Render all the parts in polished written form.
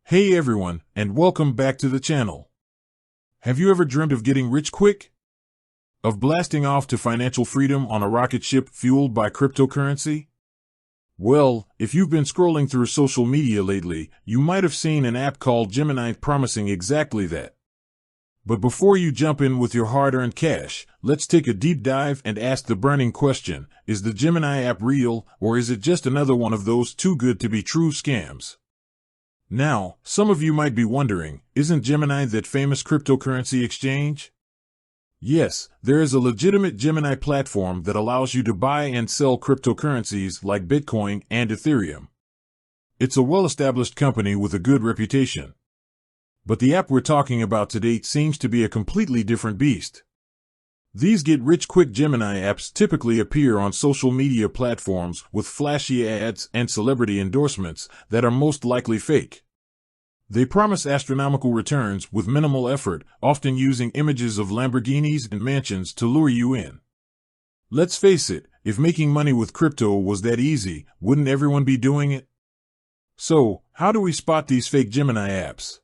Hey everyone, and welcome back to the channel. Have you ever dreamt of getting rich quick? Of blasting off to financial freedom on a rocket ship fueled by cryptocurrency? Well, if you've been scrolling through social media lately, you might have seen an app called Gemini promising exactly that. But before you jump in with your hard-earned cash, let's take a deep dive and ask the burning question: is the Gemini app real, or is it just another one of those too good to be true scams? Now, some of you might be wondering, isn't Gemini that famous cryptocurrency exchange? Yes, there is a legitimate Gemini platform that allows you to buy and sell cryptocurrencies like Bitcoin and Ethereum. It's a well-established company with a good reputation. But the app we're talking about today seems to be a completely different beast. These get-rich-quick Gemini apps typically appear on social media platforms with flashy ads and celebrity endorsements that are most likely fake. They promise astronomical returns with minimal effort, often using images of Lamborghinis and mansions to lure you in. Let's face it, if making money with crypto was that easy, wouldn't everyone be doing it? So, how do we spot these fake Gemini apps?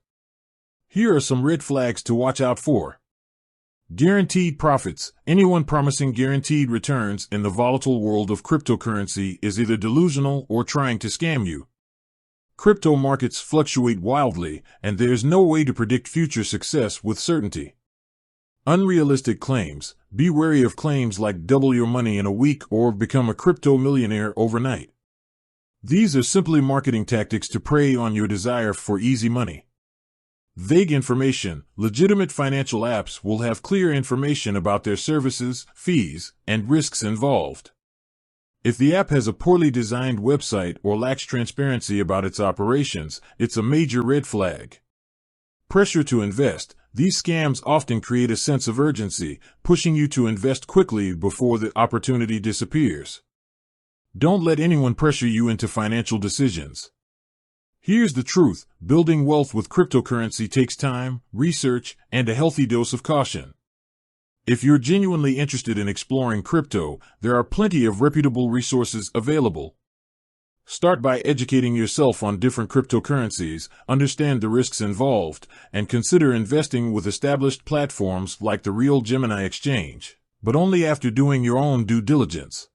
Here are some red flags to watch out for. Guaranteed profits. Anyone promising guaranteed returns in the volatile world of cryptocurrency is either delusional or trying to scam you. Crypto markets fluctuate wildly, and there's no way to predict future success with certainty. Unrealistic claims. Be wary of claims like double your money in a week or become a crypto millionaire overnight. These are simply marketing tactics to prey on your desire for easy money. Vague information. Legitimate financial apps will have clear information about their services, fees, and risks involved. If the app has a poorly designed website or lacks transparency about its operations, it's a major red flag. Pressure to invest. These scams often create a sense of urgency, pushing you to invest quickly before the opportunity disappears. Don't let anyone pressure you into financial decisions. Here's the truth: building wealth with cryptocurrency takes time, research, and a healthy dose of caution. If you're genuinely interested in exploring crypto, there are plenty of reputable resources available. Start by educating yourself on different cryptocurrencies, understand the risks involved, and consider investing with established platforms like the real Gemini exchange, but only after doing your own due diligence.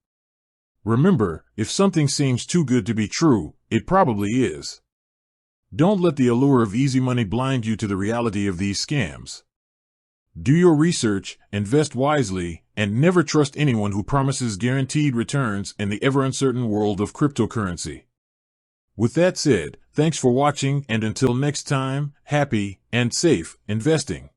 Remember, if something seems too good to be true, it probably is. Don't let the allure of easy money blind you to the reality of these scams. Do your research, invest wisely, and never trust anyone who promises guaranteed returns in the ever-uncertain world of cryptocurrency. With that said, thanks for watching, and until next time, happy and safe investing.